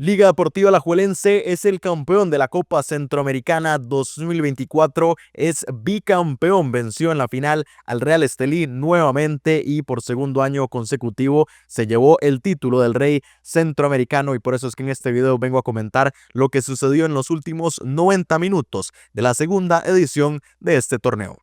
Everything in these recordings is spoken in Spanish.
Liga Deportiva Alajuelense es el campeón de la Copa Centroamericana 2024, es bicampeón, venció en la final al Real Estelí nuevamente y por segundo año consecutivo se llevó el título del Rey Centroamericano, y por eso es que en este video vengo a comentar lo que sucedió en los últimos 90 minutos de la segunda edición de este torneo.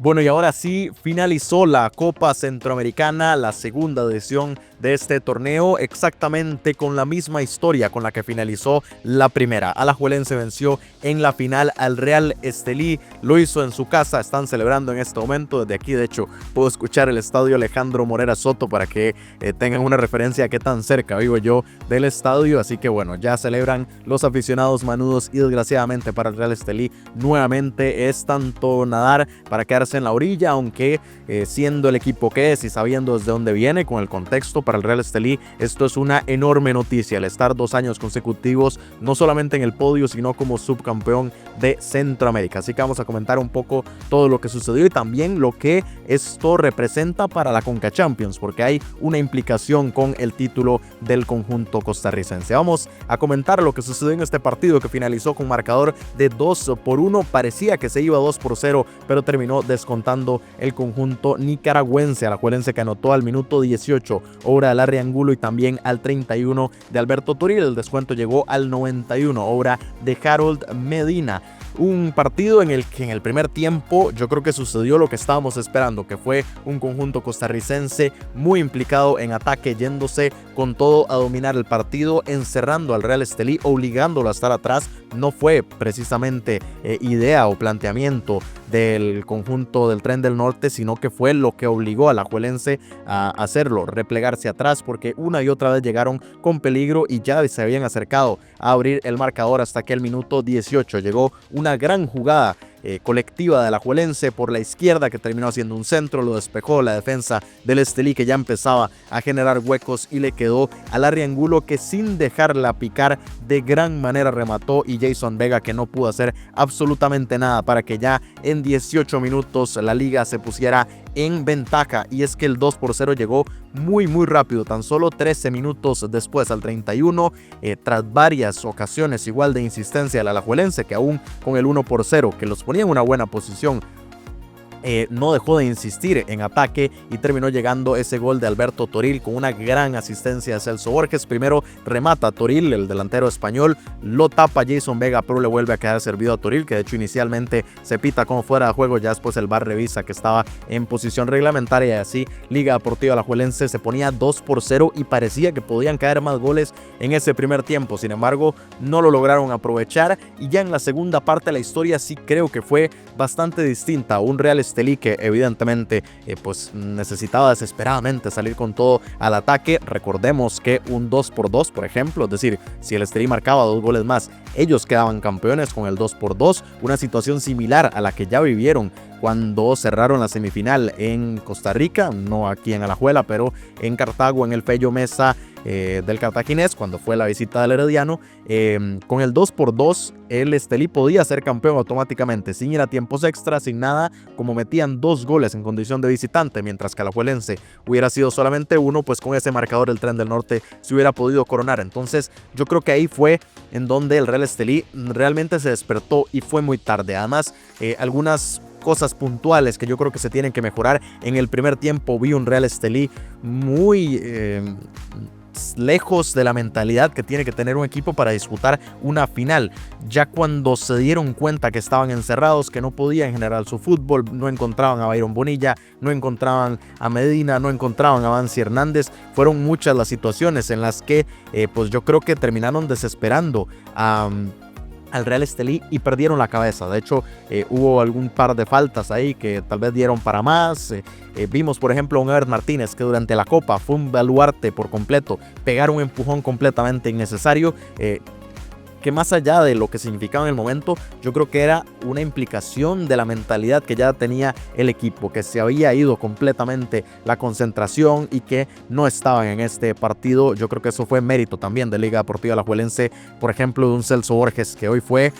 Bueno, y ahora sí, finalizó la Copa Centroamericana, la segunda edición de este torneo, exactamente con la misma historia con la que finalizó la primera. Alajuelense venció en la final al Real Estelí, lo hizo en su casa, están celebrando en este momento. Desde aquí, de hecho, puedo escuchar el estadio Alejandro Morera Soto para que tengan una referencia a qué tan cerca vivo yo del estadio. Así que bueno, ya celebran los aficionados manudos y desgraciadamente para el Real Estelí nuevamente es tanto nadar para quedarse en la orilla, aunque siendo el equipo que es y sabiendo desde dónde viene, con el contexto para el Real Estelí, esto es una enorme noticia, el estar 2 años consecutivos, no solamente en el podio, sino como subcampeón de Centroamérica. Así que vamos a comentar un poco todo lo que sucedió y también lo que esto representa para la Conca Champions, porque hay una implicación con el título del conjunto costarricense. Vamos a comentar lo que sucedió en este partido que finalizó con marcador de 2-1. Parecía que se iba 2-0, pero terminó descontando el conjunto nicaragüense. Alajuelense que anotó al minuto 18, obra de Larry Angulo, y también al 31 de Alberto Toril. El descuento llegó al 91, obra de Harold Medina. Un partido en el que en el primer tiempo yo creo que sucedió lo que estábamos esperando, que fue un conjunto costarricense muy implicado en ataque, yéndose con todo a dominar el partido, encerrando al Real Estelí, obligándolo a estar atrás. No fue precisamente idea o planteamiento del conjunto del Tren del Norte, sino que fue lo que obligó a Alajuelense a hacerlo, replegarse atrás, porque una y otra vez llegaron con peligro y ya se habían acercado a abrir el marcador hasta que el minuto 18 llegó una gran jugada colectiva de Alajuelense por la izquierda, que terminó haciendo un centro, lo despejó la defensa del Estelí, que ya empezaba a generar huecos, y le quedó a Larry Angulo, que sin dejarla picar de gran manera remató, y Jason Vega, que no pudo hacer absolutamente nada para que ya en 18 minutos la liga se pusiera en ventaja. Y es que el 2-0 llegó muy rápido, tan solo 13 minutos después, al 31, tras varias ocasiones igual de insistencia del Alajuelense, que aún con el 1-0 que los ponía en una buena posición, no dejó de insistir en ataque y terminó llegando ese gol de Alberto Toril con una gran asistencia de Celso Borges. Primero remata Toril, el delantero español, lo tapa Jason Vega, pero le vuelve a quedar servido a Toril, que de hecho inicialmente se pita como fuera de juego, ya después el VAR revisa que estaba en posición reglamentaria, y así Liga Deportiva Alajuelense se ponía 2-0 y parecía que podían caer más goles en ese primer tiempo. Sin embargo, no lo lograron aprovechar, y ya en la segunda parte la historia sí creo que fue bastante distinta. Un Real Estelí que evidentemente pues necesitaba desesperadamente salir con todo al ataque. Recordemos que un 2-2, por ejemplo, es decir, si el Estelí marcaba 2 goles más, ellos quedaban campeones con el 2-2, una situación similar a la que ya vivieron cuando cerraron la semifinal en Costa Rica, no aquí en Alajuela, pero en Cartago, en el Pello Mesa del Cartaginés, cuando fue la visita del Herediano. Con el 2-2 el Estelí podía ser campeón automáticamente, sin ir a tiempos extras, sin nada, como metían 2 goles en condición de visitante, mientras que Alajuelense hubiera sido solamente 1, pues con ese marcador el Tren del Norte se hubiera podido coronar. Entonces yo creo que ahí fue en donde el Real Estelí realmente se despertó, y fue muy tarde. Además, algunas cosas puntuales que yo creo que se tienen que mejorar. En el primer tiempo vi un Real Estelí muy lejos de la mentalidad que tiene que tener un equipo para disputar una final. Ya cuando se dieron cuenta que estaban encerrados, que no podían generar su fútbol, no encontraban a Byron Bonilla, no encontraban a Medina, no encontraban a Vancy Hernández, fueron muchas las situaciones en las que pues yo creo que terminaron desesperando al Real Estelí y perdieron la cabeza. De hecho, hubo algún par de faltas ahí que tal vez dieron para más. Vimos, por ejemplo, a un Ever Martínez que durante la Copa fue un baluarte por completo, pegar un empujón completamente innecesario. que más allá de lo que significaba en el momento, yo creo que era una implicación de la mentalidad que ya tenía el equipo, que se había ido completamente la concentración y que no estaban en este partido. Yo creo que eso fue mérito también de Liga Deportiva Alajuelense, por ejemplo, de un Celso Borges, que hoy fue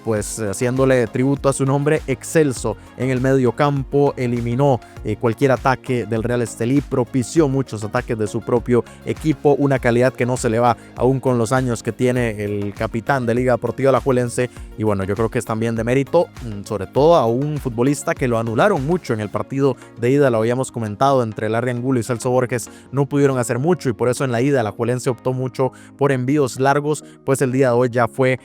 pues haciéndole tributo a su nombre, excelso en el medio campo, eliminó cualquier ataque del Real Estelí, propició muchos ataques de su propio equipo, una calidad que no se le va aún con los años que tiene el capitán de Liga Deportiva Alajuelense. Y bueno, yo creo que es también de mérito, sobre todo a un futbolista que lo anularon mucho en el partido de ida, lo habíamos comentado, entre Larry Angulo y Celso Borges no pudieron hacer mucho, y por eso en la ida Alajuelense optó mucho por envíos largos, pues el día de hoy ya fue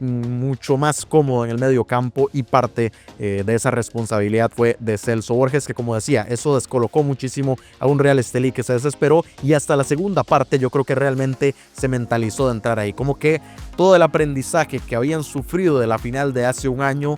mucho más cómodo en el medio campo, y parte de esa responsabilidad fue de Celso Borges, que como decía, eso descolocó muchísimo a un Real Estelí que se desesperó, y hasta la segunda parte yo creo que realmente se mentalizó de entrar ahí, como que todo el aprendizaje que habían sufrido de la final de hace un año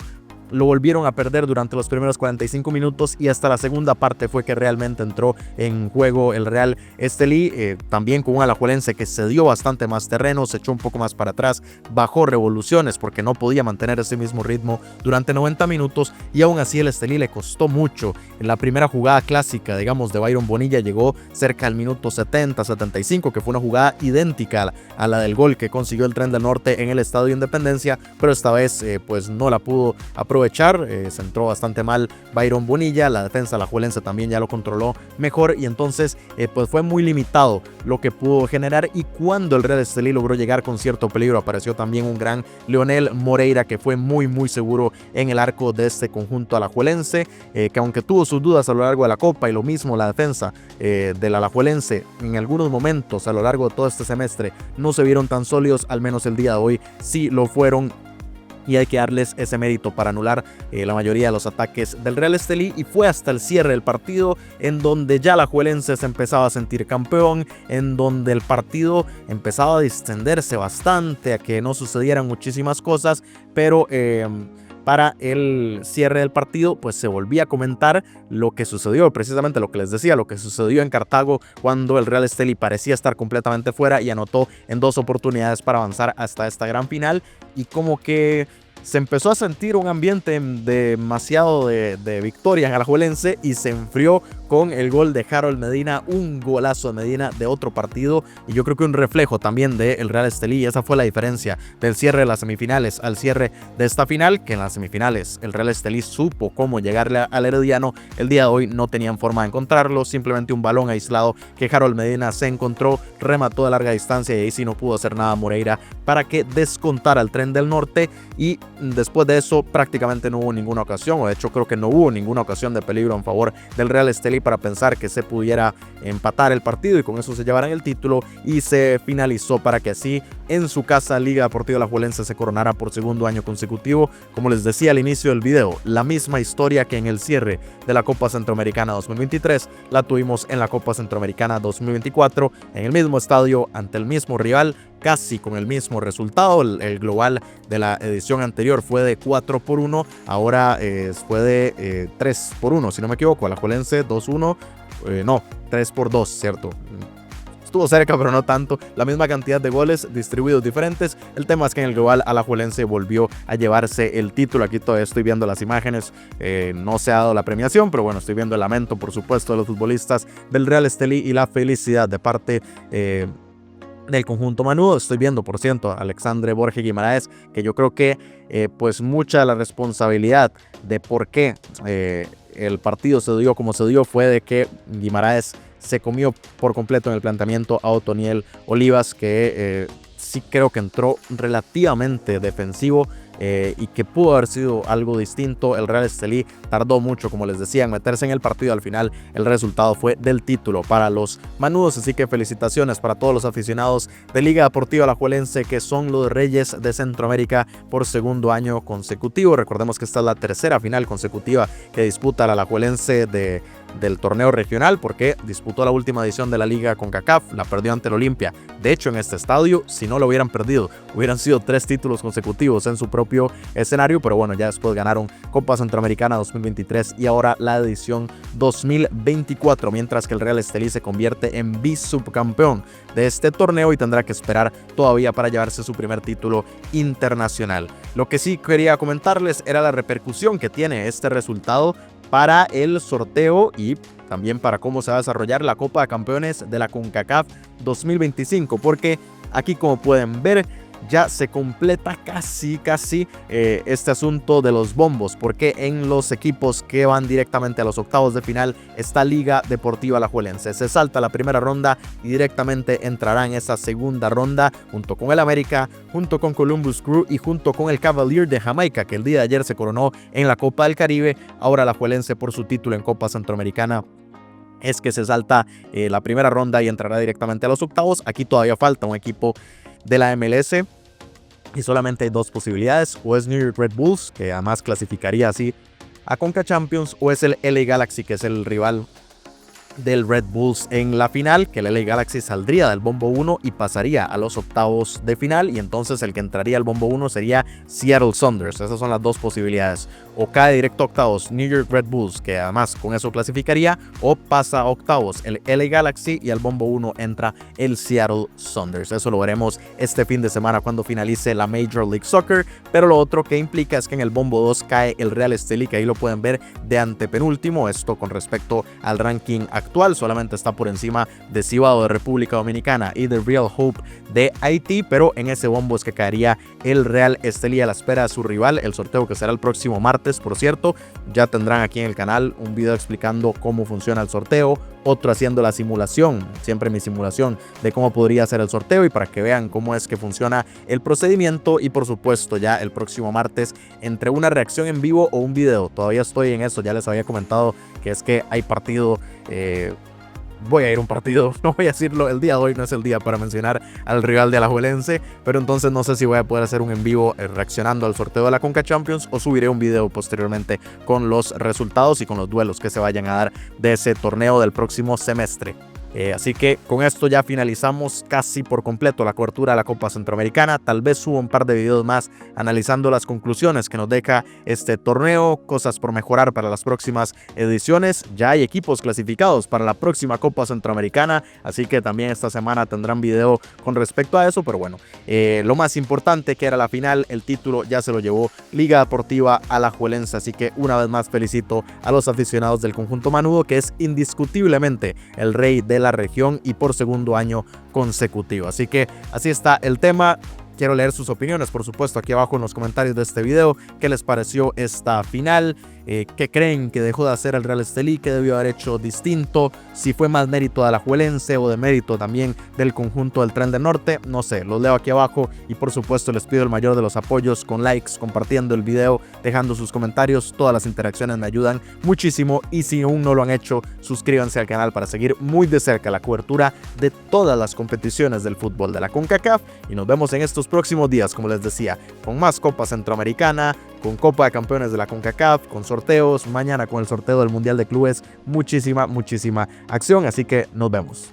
lo volvieron a perder durante los primeros 45 minutos, y hasta la segunda parte fue que realmente entró en juego el Real Estelí, también con un alajuelense que se dio bastante más terreno, se echó un poco más para atrás, bajó revoluciones porque no podía mantener ese mismo ritmo durante 90 minutos, y aún así el Estelí le costó mucho. En la primera jugada clásica, digamos, de Byron Bonilla llegó cerca al minuto 70-75, que fue una jugada idéntica a la del gol que consiguió el Tren del Norte en el Estadio Independencia, pero esta vez pues no la pudo aprovechar. Se entró bastante mal Byron Bonilla, la defensa alajuelense también ya lo controló mejor, y entonces pues fue muy limitado lo que pudo generar. Y cuando el Real Estelí logró llegar con cierto peligro, apareció también un gran Leonel Moreira, que fue muy seguro en el arco de este conjunto alajuelense, que aunque tuvo sus dudas a lo largo de la Copa, y lo mismo la defensa del alajuelense en algunos momentos a lo largo de todo este semestre no se vieron tan sólidos, al menos el día de hoy sí lo fueron, y hay que darles ese mérito para anular la mayoría de los ataques del Real Estelí. Y fue hasta el cierre del partido en donde ya la Alajuelense se empezaba a sentir campeón, en donde el partido empezaba a distenderse bastante, a que no sucedieran muchísimas cosas, pero para el cierre del partido pues se volvía a comentar lo que sucedió, precisamente lo que les decía, lo que sucedió en Cartago, cuando el Real Estelí parecía estar completamente fuera y anotó en 2 oportunidades para avanzar hasta esta gran final, y como que se empezó a sentir un ambiente demasiado de victoria en Alajuelense, y se enfrió con el gol de Harold Medina, un golazo de Medina de otro partido, y yo creo que un reflejo también del Real Estelí. Esa fue la diferencia del cierre de las semifinales al cierre de esta final, que en las semifinales el Real Estelí supo cómo llegarle al Herediano. El día de hoy no tenían forma de encontrarlo, simplemente un balón aislado que Harold Medina se encontró, remató de larga distancia, y ahí sí no pudo hacer nada Moreira para que descontara el Tren del Norte. Y después de eso prácticamente no hubo ninguna ocasión, o de hecho creo que no hubo ninguna ocasión de peligro en favor del Real Estelí para pensar que se pudiera empatar el partido y con eso se llevaran el título, y se finalizó para que así en su casa Liga Deportiva Alajuelense se coronara por segundo año consecutivo. Como les decía al inicio del video, la misma historia que en el cierre de la Copa Centroamericana 2023 la tuvimos en la Copa Centroamericana 2024, en el mismo estadio, ante el mismo rival, casi con el mismo resultado. El global de la edición anterior fue de 4-1, ahora fue de 3-1, si no me equivoco. Alajuelense 2-1, no, 3-2, cierto. Estuvo cerca, pero no tanto. La misma cantidad de goles distribuidos diferentes. El tema es que en el global Alajuelense volvió a llevarse el título. Aquí todavía estoy viendo las imágenes. No se ha dado la premiación, pero bueno, estoy viendo el lamento, por supuesto, de los futbolistas del Real Estelí y la felicidad de parte del conjunto manudo. Estoy viendo, por cierto, a Alexandre Borges Guimaraes, que yo creo que pues mucha de la responsabilidad de por qué el partido se dio como se dio fue de que Guimaraes se comió por completo en el planteamiento a Otoniel Olivas, que sí creo que entró relativamente defensivo, y que pudo haber sido algo distinto. El Real Estelí tardó mucho, como les decía, en meterse en el partido. Al final el resultado fue del título para los manudos, así que felicitaciones para todos los aficionados de Liga Deportiva Alajuelense, que son los reyes de Centroamérica por segundo año consecutivo. Recordemos que esta es la tercera final consecutiva que disputa el Alajuelense de del torneo regional porque disputó la última edición de la Liga CONCACAF, la perdió ante el Olimpia. De hecho, en este estadio, si no lo hubieran perdido, hubieran sido 3 títulos consecutivos en su propio escenario, pero bueno, ya después ganaron Copa Centroamericana 2023 y ahora la edición 2024, mientras que el Real Estelí se convierte en bisubcampeón de este torneo y tendrá que esperar todavía para llevarse su primer título internacional. Lo que sí quería comentarles era la repercusión que tiene este resultado para el sorteo y también para cómo se va a desarrollar la Copa de Campeones de la CONCACAF 2025, porque aquí, como pueden ver, ya se completa casi este asunto de los bombos, porque en los equipos que van directamente a los octavos de final está Liga Deportiva Alajuelense. Se salta la primera ronda y directamente entrará en esa segunda ronda junto con el América, junto con Columbus Crew y junto con el Cavalier de Jamaica, que el día de ayer se coronó en la Copa del Caribe. Ahora Alajuelense, por su título en Copa Centroamericana, es que se salta la primera ronda y entrará directamente a los octavos. Aquí todavía falta un equipo de la MLS y solamente hay 2 posibilidades: o es New York Red Bulls, que además clasificaría así a Conca Champions, o es el LA Galaxy, que es el rival del Red Bulls en la final, que el LA Galaxy saldría del bombo 1 y pasaría a los octavos de final, y entonces el que entraría al bombo 1 sería Seattle Sounders. Esas son las 2 posibilidades: o cae directo a octavos New York Red Bulls, que además con eso clasificaría, o pasa a octavos el LA Galaxy y al bombo 1 entra el Seattle Sounders. Eso lo veremos este fin de semana cuando finalice la Major League Soccer, pero lo otro que implica es que en el bombo 2 cae el Real Estelí, que ahí lo pueden ver de antepenúltimo. Esto con respecto al ranking actual, solamente está por encima de Cibao de República Dominicana y de Real Hope de Haití, pero en ese bombo es que caería el Real Estelí a la espera de su rival. El sorteo, que será el próximo martes, por cierto, ya tendrán aquí en el canal un video explicando cómo funciona el sorteo, otro haciendo la simulación, siempre mi simulación de cómo podría ser el sorteo, y para que vean cómo es que funciona el procedimiento. Y por supuesto, ya el próximo martes, entre una reacción en vivo o un video. Todavía estoy en eso, ya les había comentado que es que hay partido. Voy a ir a un partido, no voy a decirlo, el día de hoy no es el día para mencionar al rival de Alajuelense, pero entonces no sé si voy a poder hacer un en vivo reaccionando al sorteo de la Conca Champions, o subiré un video posteriormente con los resultados y con los duelos que se vayan a dar de ese torneo del próximo semestre. Así que con esto ya finalizamos casi por completo la cobertura de la Copa Centroamericana. Tal vez suba un par de videos más analizando las conclusiones que nos deja este torneo, cosas por mejorar para las próximas ediciones. Ya hay equipos clasificados para la próxima Copa Centroamericana, así que también esta semana tendrán video con respecto a eso. Pero bueno, lo más importante, que era la final, el título ya se lo llevó Liga Deportiva Alajuelense. Así que una vez más felicito a los aficionados del conjunto manudo, que es indiscutiblemente el rey de la región y por segundo año consecutivo. Así que así está el tema. Quiero leer sus opiniones, por supuesto, aquí abajo en los comentarios de este video. ¿Qué les pareció esta final? ¿Qué creen que dejó de hacer el Real Estelí? ¿Qué debió haber hecho distinto? Si fue más mérito de Alajuelense o de mérito también del conjunto del Tren del Norte, no sé, los leo aquí abajo. Y por supuesto les pido el mayor de los apoyos con likes, compartiendo el video, dejando sus comentarios. Todas las interacciones me ayudan muchísimo, y si aún no lo han hecho, suscríbanse al canal para seguir muy de cerca la cobertura de todas las competiciones del fútbol de la CONCACAF. Y nos vemos en estos próximos días, como les decía, con más Copa Centroamericana, con Copa de Campeones de la CONCACAF, con sorteos, mañana con el sorteo del Mundial de Clubes. Muchísima acción, así que nos vemos.